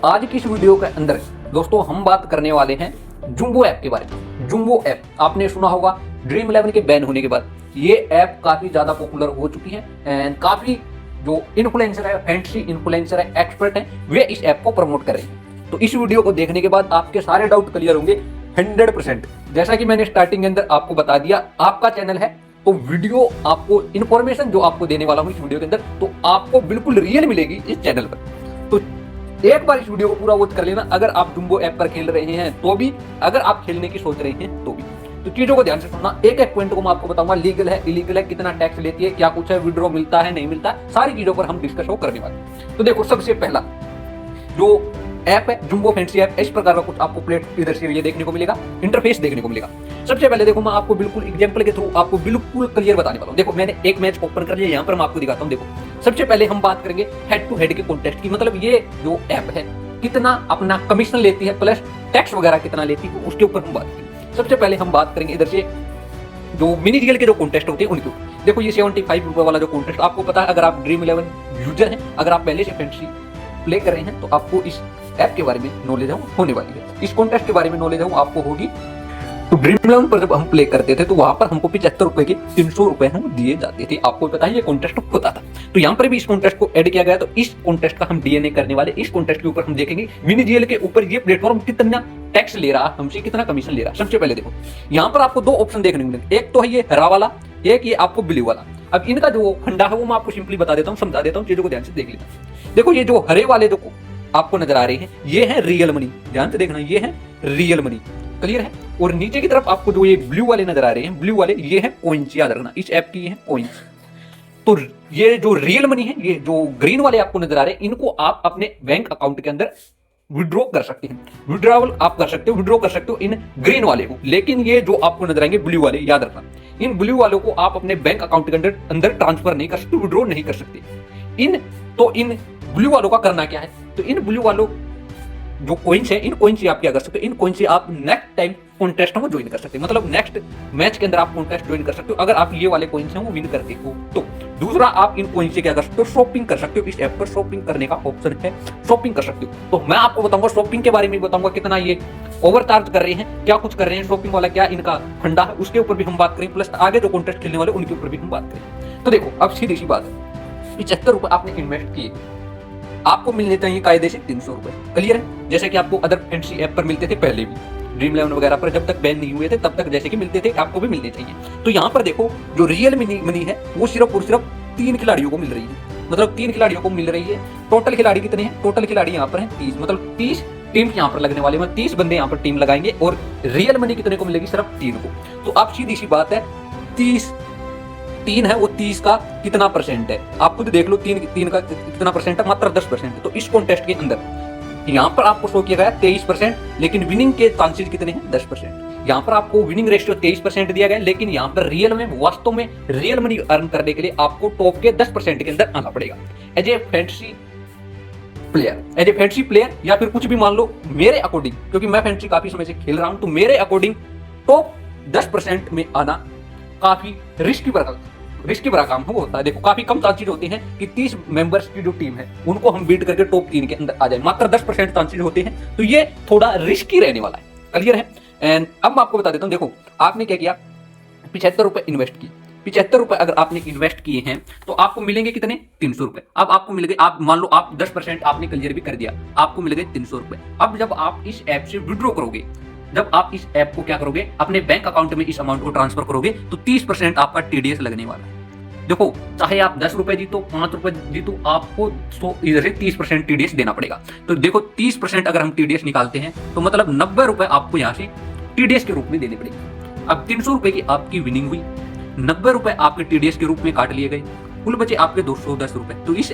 आज की इस वीडियो के अंदर दोस्तों हम बात करने वाले हैं जुम्बो ऐप के बारे में। जुम्बो ऐप आपने सुना होगा, ड्रीम 11 के बैन होने के बाद ये ऐप काफी ज्यादा पॉपुलर हो चुकी है एंड काफी जो इन्फ्लुएंसर है, फैंसी इन्फ्लुएंसर है, एक्सपर्ट है, वे इस ऐप को प्रमोट कर रहे हैं। तो इस वीडियो को देखने के बाद आपके सारे डाउट क्लियर होंगे 100%। जैसा कि मैंने स्टार्टिंग के अंदर आपको बता दिया, आपका चैनल है तो वीडियो आपको इन्फॉर्मेशन जो आपको देने वाला हूं इस वीडियो के अंदर, तो आपको बिल्कुल रियल मिलेगी इस चैनल पर। तो एक बार इस वीडियो को पूरा वॉच कर लेना, अगर आप जुम्बो ऐप पर खेल रहे हैं तो भी, अगर आप खेलने की सोच रहे हैं तो भी। तो चीजों को ध्यान से सुनना, एक एक पॉइंट को मैं आपको बताऊंगा, लीगल है, इलीगल है, कितना टैक्स लेती है, क्या कुछ है, विड्रॉ मिलता है, नहीं मिलता, सारी चीजों पर हम डिस्कस करने वाले। तो देखो, सबसे पहला जो ऐप है जुम्बो फैंसी ऐप, इस प्रकार का कुछ आपको प्लेट इधर से ये देखने को मिलेगा, इंटरफेस देखने को मिलेगा। सबसे पहले देखो, मैं आपको बिल्कुल एग्जांपल के थ्रू आपको बिल्कुल क्लियर बताने वाला हूं। देखो, मैंने एक मैच ओपन कर लिया, यहां पर मैं आपको दिखाता हूं। देखो, सबसे पहले हम बात करेंगे हेड टू हेड के कॉन्टेस्ट की, मतलब ये जो ऐप है कितना अपना कमीशन लेती है प्लस टैक्स वगैरह कितना लेती है, उसके ऊपर हम बात करेंगे। सबसे पहले हम बात करेंगे इधर से जो मिनी जीएल के जो कॉन्टेस्ट होते हैं उनके ऊपर। देखो, ये 75 रुपए वाला जो कॉन्टेस्ट आपको पता है, अगर आप ड्रीम 11 यूजर हैं, अगर आप पहले से फैंसी प्ले कर रहे हैं तो आपको इस ऐप के बारे में नॉलेज होने वाली है, इस कॉन्टेस्ट के बारे में नॉलेज आपको होगी। तो ड्रीम 11 पर जब हम प्ले करते थे तो वहां पर हमको 75 रुपए के 300 रुपए हम दिए जाते थे। आपको पता है ये कॉन्टेस्ट होता था, तो यहाँ पर भी इस कॉन्टेस्ट को ऐड किया गया। तो इस कॉन्टेस्ट का हम डीएनए करने वाले, इस कॉन्टेस्ट के ऊपर हम देखेंगे मिनी जीएल के ऊपर ये प्लेटफॉर्म कितना टैक्स ले रहा, हमसे कितना कमीशन ले रहा। सबसे पहले देखो, यहाँ पर आपको दो ऑप्शन देखने को मिलेंगे, एक तो है ये हरा वाला, एक ये आपको ब्लू वाला। अब इनका जो फंडा है वो मैं आपको सिंपली बता देता हूँ, समझा देता हूँ, चीजों को ध्यान से देख लेना। देखो, ये जो हरे वाले जो आपको नजर आ रहे हैं ये है रियल मनी, ध्यान से देखना, ये है रियल मनी, क्लियर है। और नीचे की तरफ आपको जो ये ब्लू वाले नजर आ रहे हैं, ब्लू वाले ये है कॉइन्स, याद रखना इस ऐप की है कॉइन्स। तो ये जो रियल मनी है, ये जो ग्रीन वाले आपको नजर आ रहे हैं, इनको आप अपने बैंक अकाउंट के अंदर विड्रॉ कर सकते हैं, विड्रॉवल आप कर सकते हो, विड्रॉ कर सकते हो इन ग्रीन वाले को। लेकिन ये जो आपको नजर आएंगे ब्लू वाले, याद रखना, इन ब्लू वालों को आप अपने बैंक अकाउंट के अंदर ट्रांसफर नहीं कर सकते, विड्रॉ नहीं कर सकते। इन ब्लू वालों का करना क्या है, तो इन ब्लू वालों जो कॉइन्स है, इन कॉइन्स से आप क्या कर सकते हो, इन कॉइन्स से आप नेक्स्ट टाइम कॉन्टेस्ट में ज्वाइन कर सकते हैं, मतलब नेक्स्ट मैच के अंदर आप कॉन्टेस्ट ज्वाइन कर सकते हो अगर आप ये वाले कॉइन्स हैं वो विन करते हो। तो दूसरा, आप इन कॉइन्स से क्या कर सकते हो, शॉपिंग कर सकते हो। इस ऐप पर शॉपिंग करने का ऑप्शन है, शॉपिंग कर सकते हो। तो मैं आपको बताऊंगा शॉपिंग के बारे में, बताऊंगा कितना ये ओवरचार्ज कर रहे हैं, क्या कुछ कर रहे हैं, शॉपिंग वाला क्या इनका फंडा है, उसके ऊपर भी हम बात करें, प्लस आगे जो कॉन्टेस्ट खेलने वाले उनके ऊपर भी हम बात करें। तो देखो, अब सीधी सी बात है, 75 रुपए आपने इन्वेस्ट किए, आपको मिलने चाहिए कायदे से 300 रुपए, क्लियर है। जैसे कि आपको अदर फैंसी ऐप पर मिलते थे पहले भी, ड्रीम 11 वगैरह पर जब तक बैन नहीं हुए थे तब तक जैसे कि मिलते थे, आपको भी मिलने चाहिए। तो यहाँ पर देखो, जो रियल मनी है वो सिर्फ और सिर्फ 3 खिलाड़ियों को मिल रही है, मतलब 3 खिलाड़ियों को मिल रही है। टोटल खिलाड़ी कितने हैं, टोटल खिलाड़ी यहाँ पर है 30, मतलब 30 टीम यहाँ पर लगने वाले हैं, 30 बंदे यहाँ पर टीम लगाएंगे और रियल मनी कितने को मिलेगी, सिर्फ 3 को। तो आप सीधी सी बात है, 3 है वो 30 का कितना परसेंट है, आप खुद देख लो, 3 का कितना परसेंट है, मात्र 10%। तो इस कॉन्टेस्ट के अंदर यहाँ पर आपको शो किया गया 23%, लेकिन विनिंग के चांसेस कितने हैं, 10%। यहाँ पर आपको विनिंग रेशियो 23% दिया गया, लेकिन यहाँ पर रियल में, वास्तव में रियल मनी अर्न करने के लिए आपको टॉप के 10% के अंदर आना पड़ेगा एज ए फैंसी प्लेयर, या फिर कुछ भी मान लो। मेरे अकॉर्डिंग, क्योंकि मैं फैंसी काफी समय से खेल रहा हूं, तो मेरे अकॉर्डिंग टॉप 10% में आना काफी रिस्की भरा काम होता है। देखो, काफी कम चांसेस होते हैं कि 30 मेंबर्स की जो टीम है उनको हम बीट करके टॉप 3 के अंदर आ जाए, मात्र 10% चांसेस होते हैं। तो ये थोड़ा रिस्की रहने वाला है, क्लियर है। एंड अब मैं आपको बता देता हूं, देखो आपने क्या किया, 75 रुपए इन्वेस्ट किए, 75 रुपए अगर आपने इन्वेस्ट किए हैं तो आपको मिलेंगे कितने, 300 रुपए। अब आपको मिल गए, आप मान लो आप 10% आपने क्लियर भी कर दिया, आपको मिल गए 300 रुपए। अब जब आप इस ऐप से विड्रॉ करोगे, जब आप इस ऐप को क्या करोगे, अपने बैंक अकाउंट में इस अमाउंट को ट्रांसफर करोगे, तो 30% आपका टीडीएस लगने वाला है। देखो, चाहे आप 10 रुपए जीतो, 5 रुपए जीतो, आपको इधर से 30% टीडीएस देना पड़ेगा। तो देखो, 30% अगर हम टीडीएस निकालते हैं तो मतलब 90 रुपए आपको यहाँ से टीडीएस के रूप में देने पड़ेंगे। अब 300 रुपए की आपकी विनिंग हुई, 90 रुपए आपके टीडीएस के रूप में काट लिए गए, कुल बचे आपके 210 रुपए। तो इस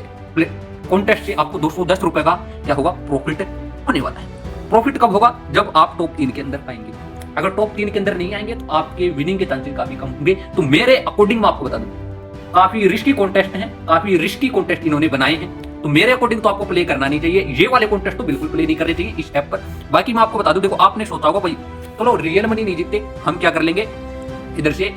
कॉन्टेस्ट से आपको 210 रुपए का क्या होगा, प्रॉफिट होने वाला है। प्रॉफिट कब होगा, जब आप टॉप 3 के अंदर आएंगे। अगर टॉप 3 के अंदर नहीं आएंगे तो आपके विनिंग के चांसेस काफी कम होंगे। तो मेरे अकॉर्डिंग मैं आपको बता दूं, काफी रिस्की कॉन्टेस्ट है, काफी रिस्की कॉन्टेस्ट इन्होंने बनाए हैं। तो मेरे अकॉर्डिंग तो आपको प्ले करना नहीं चाहिए, ये वाले कॉन्टेस्ट तो बिल्कुल प्ले नहीं करने चाहिए इस ऐप पर। बाकी मैं आपको बता दूं, देखो आपने सोचा होगा भाई चलो रियल मनी नहीं जीतते, हम क्या कर लेंगे, इधर से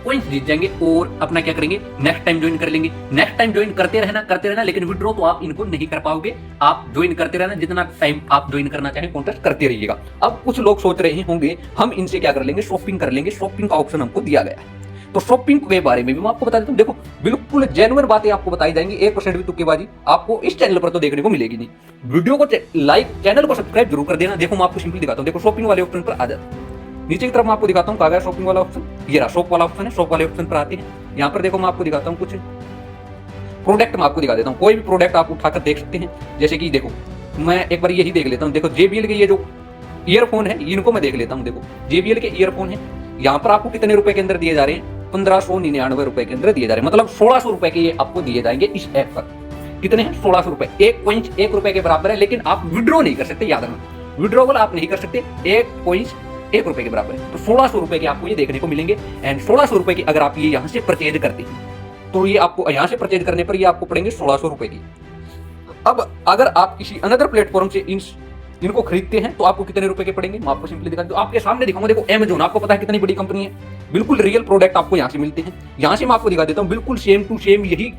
पॉइंट्स जीत जाएंगे और अपना क्या करेंगे, नेक्स्ट टाइम ज्वाइन कर लेंगे। नेक्स्ट टाइम ज्वाइन करते रहना, लेकिन विड्रॉ तो आप इनको नहीं कर पाओगे। आप ज्वाइन करते रहना, जितना टाइम आप ज्वाइन करना चाहें कॉन्टेस्ट करते रहिएगा। अब कुछ लोग सोच रहे होंगे हम इनसे क्या कर लेंगे, शॉपिंग कर लेंगे, शॉपिंग का ऑप्शन हमको दिया गया है। तो शॉपिंग के बारे में भी मैं आपको बता देता हूं। देखो बिल्कुल जेन्युइन बातें आपको बताई जाएंगी, 1% भी तुक्केबाजी आपको इस चैनल पर तो देखने को मिलेगी नहीं। वीडियो को लाइक, चैनल को सब्सक्राइब जरूर कर देना। देखो मैं आपको सिंपली दिखाता हूं, देखो शॉपिंग वाले ऑप्शन पर आ जाता हूं। नीचे की तरफ मैं आपको दिखाता हूं, कहा गया शॉपिंग वाला ऑप्शन, ये रहा शॉप वाला ऑप्शन है। शॉप वाले ऑप्शन पर आते हैं, यहाँ पर देखो मैं आपको दिखाता हूँ कुछ प्रोडक्ट, मैं आपको दिखा देता हूँ। कोई भी प्रोडक्ट आप उठाकर देख सकते हैं, जैसे कि देखो मैं एक बार यही देख लेता हूँ। देखो JBL के ये जो ईयरफोन है इनको मैं देख लेता हूँ। देखो JBL के ईयरफोन है, यहाँ पर आपको कितने रुपए के अंदर दिए जा रहे हैं, 1599 रुपए के अंदर दिए जा रहे हैं। मतलब 1600 रुपए के ये आपको दिए जाएंगे इस ऐप पर। कितने हैं, 1600 रुपए, 1.1 रुपए के बराबर है। लेकिन आप विड्रॉ नहीं कर सकते, याद रखना विड्रॉवल आप नहीं कर सकते, 1.1 रुपए के बराबर है। तो 1600 रुपए के आपको ये देखने को मिलेंगे। एंड 1600 रुपए की अगर आप ये यहाँ से परचेज करते हैं तो ये आपको यहाँ से परचेज करने पर ये आपको पड़ेंगे 1600 रुपए की। अब अगर आप किसी अनदर प्लेटफॉर्म से इनको खरीदते हैं तो आपको कितने रुपए के पड़ेंगे, मैं आपको सिंपली दिखा दूं, आपके सामने दिखाऊंगा। देखो Amazon, आपको पता है कितनी बड़ी कंपनी है, बिल्कुल रियल प्रोडक्ट आपको यहाँ से मिलते हैं। यहाँ से मैं आपको दिखा देता हूँ, बिल्कुल सेम टू सेम यही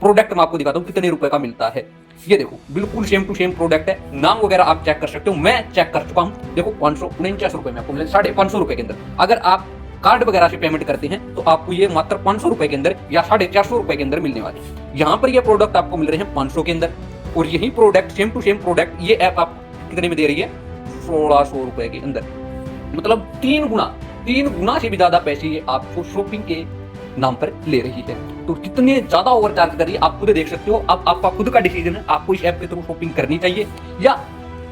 प्रोडक्ट मैं आपको दिखाता हूँ कितने रुपए का मिलता है। ये देखो बिल्कुल सेम टू सेम प्रोडक्ट है, नाम वगैरह आप चेक कर सकते हो, मैं चेक कर चुका हूँ। देखो 549 रुपए में आपको मिले, 550 रुपए के अंदर। अगर आप कार्ड वगैरह से पेमेंट करते हैं तो आपको ये मात्र 500 रुपए के अंदर या 450 रुपए के अंदर मिलने वाले। यहाँ पर ये प्रोडक्ट आपको मिल रहे हैं 500 के अंदर, और यही product same to same product ये ऐप आप कितने में दे रही है, 1600 रुपए के अंदर। मतलब 3 गुना से भी ज्यादा पैसे ये आपको शॉपिंग के नाम पर ले रही है। तो कितने ज्यादा ओवरचार्ज कर रही है आप खुद देख सकते हो। अब आपका खुद का डिसीजन है, आपको इस ऐप के थ्रू शॉपिंग करनी चाहिए या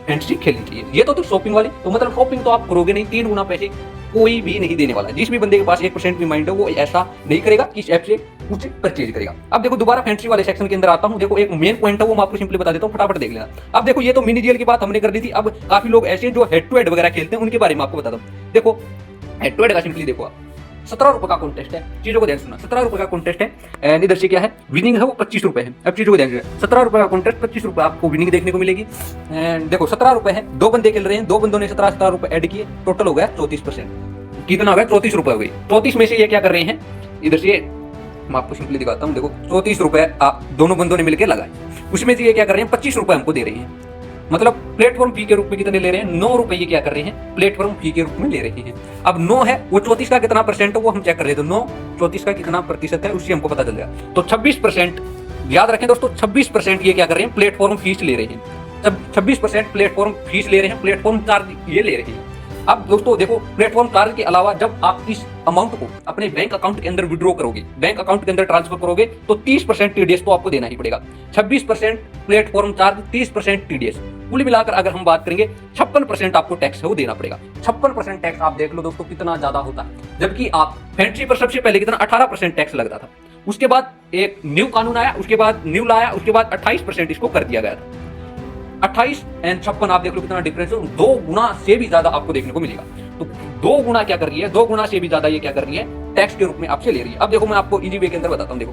हैंडस्टिक खेलनी चाहिए। ये तो शॉपिंग वाली, तो मतलब शॉपिंग तो आप करोगे नहीं, 3 गुना पैसे कोई भी नहीं देने वाला। जिस भी बंदे के पास 1% भी माइंड है वो ऐसा नहीं करेगा कि इस ऐप से कुछ परचेज करेगा। अब देखो दोबारा फैंसी वाले सेक्शन के अंदर आता हूं। देखो एक मेन पॉइंट है वो मैं आपको सिंपली बता देता हूं, फटाफट देख लेना। अब देखो ये तो मिनी जेल की बात हमने कर दी थी। अब काफी लोग ऐसे जो हेड टू हेड वगैरह खेलते हैं उनके बारे में आपको बताता हूं। देखो हेड टू हेड का सिंपली देखो, 17 रुपए का कॉन्टेस्ट है, चीजों को ध्यान सुना, 17 रुपए का कॉन्टेस्ट है। एंड इधर से क्या है, विनिंग है वो 25 रुपए है। अब चीजों को ध्यान सुना, 17 रुपए का कॉन्टेस्ट, 25 रुपए आपको विनिंग देखने को मिलेगी। एंड देखो 17 रुपए है, 2 बंदे खेल रहे हैं, 2 बंदों ने 17 रुपए ऐड किए, टोटल हो गया 34%। कितना हो गया, 34 रुपए हो गई। 34 में से ये क्या कर रहे हैं, इधर से मैं आपको सिंपली दिखाता हूँ। देखो 34 रुपए आप दोनों बंदों ने मिलकर लगाए, उसमें से ये क्या कर रहे हैं, 25 रुपए हमको दे रहे हैं। मतलब प्लेटफॉर्म फी के रूप में कितने ले रहे हैं, 9 रुपए ये क्या कर रहे हैं, प्लेटफॉर्म फी के रूप में ले रहे हैं। अब 9 है, वो 34 का कितना परसेंट है वो हम चेक कर रहे थे। 9 34 का कितना प्रतिशत है उससे हमको पता चल गया। तो 26%, याद रखें दोस्तों, 26% ये क्या कर रहे हैं, प्लेटफॉर्म फीस ले रहे हैं। 26% प्लेटफॉर्म फीस ले रहे हैं, प्लेटफॉर्म चार्ज ये ले रहे हैं। अब दोस्तों देखो प्लेटफॉर्म चार्ज के अलावा जब आप इस अमाउंट को अपने बैंक अकाउंट के अंदर विड्रॉ करोगे, बैंक अकाउंट के अंदर ट्रांसफर करोगे, तो 30% टीडीएस तो आपको देना ही पड़ेगा। 26% प्लेटफॉर्म चार्ज, 30% टीडीएस, कुल मिलाकर अगर हम बात करेंगे 56% आपको टैक्स है वो देना पड़ेगा। 56% टैक्स आप देख लो दोस्तों कितना ज्यादा होता है। जबकि आप फैंसी पर सबसे पहले कितना 18% टैक्स लगता था, उसके बाद एक न्यू कानून आया, उसके बाद न्यू लाया, उसके बाद 28% इसको कर दिया गया था। 28 एंड 56 आप देख लो कितना डिफरेंस है, 2 गुना से भी ज्यादा आपको देखने को मिलेगा। तो 2 गुना क्या कर रही है, 2 गुना से भी ज्यादा ये क्या कर रही है, टैक्स के रूप में आपसे ले रही है। अब देखो मैं आपको इजी वे के अंदर बताता हूँ। देखो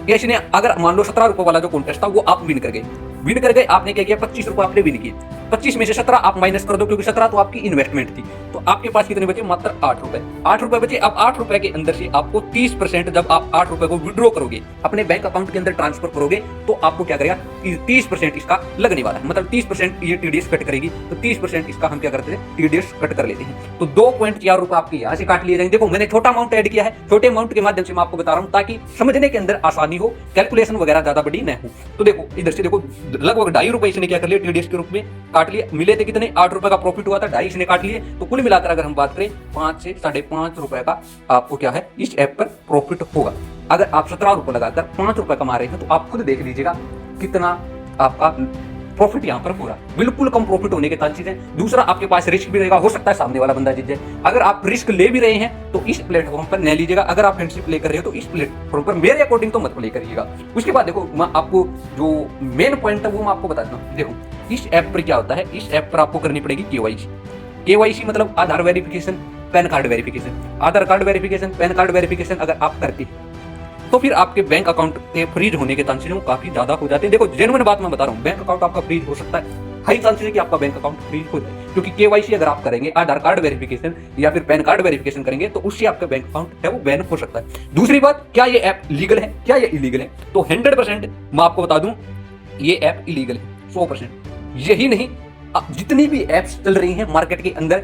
इसने अगर मान लो 17 रुपए वाला जो कॉन्टेस्ट था वो आप विन कर गए, आपने क्या किया, 25 रुपए आपने विन किए, 25 में से 17 आप माइनस कर दो क्योंकि 17 तो आपकी इन्वेस्टमेंट थी। तो आपके पास कितने बचे, मात्र 8 रुपए। 8 रुपए बचे। अब 8 रुपए के अंदर से आपको 30%, जब आप 8 रुपए को विड्रॉ करोगे, अपने बैंक अकाउंट के अंदर ट्रांसफर करोगे, तो आपको क्या करेगा, 30% इसका लगने वाला है। मतलब 30% ये टीडीएस कट करेगी, तो 30% इसका हम क्या करते हैं, टीडीएस कट कर लेते हैं। तो 2.4 रुपए आपके यहाँ से काट लिए जाएंगे। देखो मैंने छोटा अमाउंट ऐड किया है, छोटे अमाउंट के माध्यम से मैं आपको बता रहा हूँ ताकि समझने के अंदर आसानी हो, कैलकुलेशन वगैरह ज्यादा बड़ी न हो। तो देखो इधर से देखो लगभग 2.5 रुपए इसने क्या कर लिया, टीडीएस के रूप में काट लिए। मिले थे कितने, 8 रुपए का प्रॉफिट हुआ था, 2.5 इसने काट लिए। तो कुल मिलाकर अगर हम बात करें 5 से 5.5 रुपए का आपको क्या है इस ऐप पर प्रॉफिट होगा। अगर आप 17 रुपए लगाकर 5 रुपए कमा रहे हैं तो आप खुद देख लीजिएगा कितना आपका प्रॉफिट यहाँ पर हो रहा है। बिल्कुल कम प्रॉफिट होने के चांसेस हैं। दूसरा आपके पास रिस्क भी रहेगा, हो सकता है सामने वाला बंदा जीत जाए। अगर आप रिस्क ले भी रहे हैं तो इस प्लेटफॉर्म पर न लीजिएगा। अगर आप फ्रेंडशिप प्ले कर रहे हो तो इस प्लेटफॉर्म पर मेरे अकॉर्डिंग तो मत प्ले करिएगा। उसके बाद देखो मैं आपको जो मेन पॉइंट है वो मैं आपको बताता हूँ। देखो इस ऐप पर क्या होता है, इस ऐप पर आपको करनी पड़ेगी केवाईसी मतलब Aadhaar verification, PAN card verification. Aadhaar card verification, PAN card verification अगर आप करते हैं तो फिर आपके बैंक अकाउंट के फ्रीज होने के चांसेस काफी ज्यादा हो जाते हैं। देखो जेन्युइन बात मैं बता रहा हूँ, बैंक अकाउंट आपका फ्रीज हो सकता है, हाई चांसेस है कि आपका बैंक अकाउंट फ्रीज हो जाए। क्योंकि केवाईसी अगर आप करेंगे, आधार कार्ड वेरिफिकेशन या फिर पैन कार्ड वेरिफिकेशन करेंगे, तो उससे आपका बैंक अकाउंट है वो बैन हो सकता है। दूसरी बात, क्या ये ऐप लीगल है, क्या ये इलीगल है? तो 100% मैं आपको बता दूं, ये ऐप इलीगल है 100%। यही नहीं, जितनी भी एप्स चल रही हैं मार्केट के अंदर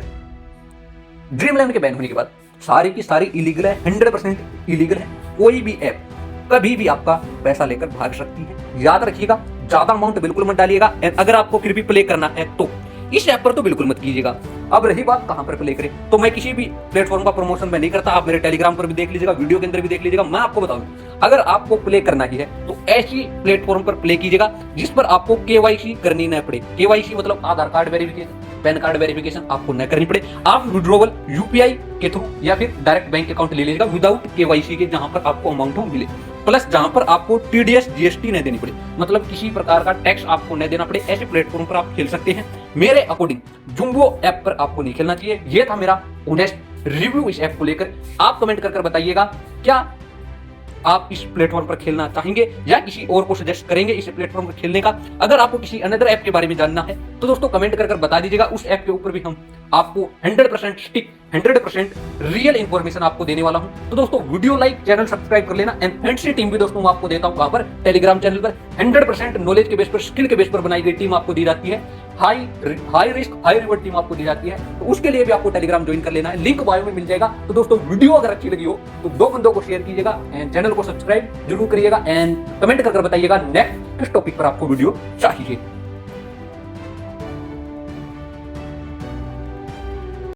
ड्रीम इलेवन के बैन होने के बाद, सारी की सारी इलीगल है, 100% इलीगल है। कोई भी ऐप कभी भी आपका पैसा लेकर भाग सकती है। याद रखिएगा, ज्यादा अमाउंट बिल्कुल मत डालिएगा। अगर आपको फिर भी प्ले करना है तो इस ऐप पर तो बिल्कुल मत कीजिएगा। अब रही बात कहां पर प्ले करें, तो मैं किसी भी प्लेटफॉर्म का प्रमोशन मैं नहीं करता। आप मेरे टेलीग्राम पर भी देख लीजिएगा, वीडियो के अंदर भी देख लीजिएगा। मैं आपको बता दूं, अगर आपको प्ले करना ही है तो ऐसी प्लेटफॉर्म पर प्ले कीजिएगा जिस पर आपको केवाईसी करनी न पड़े। केवाईसी मतलब Aadhaar card verification, PAN card verification आपको न करनी पड़े। आप विड्रॉवल यूपीआई के थ्रू या फिर डायरेक्ट बैंक अकाउंट ले लीजिएगा विदाउट केवाईसी के, जहां पर आपको अमाउंट मिले, प्लस जहां पर आपको टीडीएस जीएसटी न देनी पड़े, मतलब किसी प्रकार का टैक्स आपको न देना पड़े। ऐसे प्लेटफॉर्म पर आप खेल सकते हैं। मेरे अकॉर्डिंग जुम्बो ऐप पर आपको नहीं खेलना चाहिए। यह था मेरा ऑनेस्ट रिव्यू इस ऐप को लेकर। आप कमेंट कर बताइएगा, क्या आप इस प्लेटफॉर्म पर खेलना चाहेंगे या किसी और को सजेस्ट करेंगे इस प्लेटफॉर्म पर खेलने का? अगर आपको किसी अनदर ऐप के बारे में जानना है तो दोस्तों कमेंट कर बता दीजिएगा। उस ऐप के ऊपर भी हम आपको 100% स्टिक, 100% रियल इंफॉर्मेशन आपको देने वाला हूं। तो दोस्तों वीडियो लाइक, चैनल सब्सक्राइब कर लेना। एंड फ्रेंड्स की टीम भी दोस्तों मैं आपको देता हूं वहां पर टेलीग्राम चैनल पर। 100% नॉलेज के बेस पर, स्किल के बेस पर बनाई गई टीम आपको दी जाती है। High risk high reward team आपको दी जाती है। तो उसके लिए भी आपको टेलीग्राम ज्वाइन कर लेना है, लिंक बायो में मिल जाएगा। तो दोस्तों वीडियो अगर अच्छी लगी हो तो 2 बंदों को शेयर कीजिएगा एंड चैनल को सब्सक्राइब जरूर करिएगा। एंड कमेंट कर बताइएगा नेक्स्ट किस टॉपिक पर आपको वीडियो चाहिए।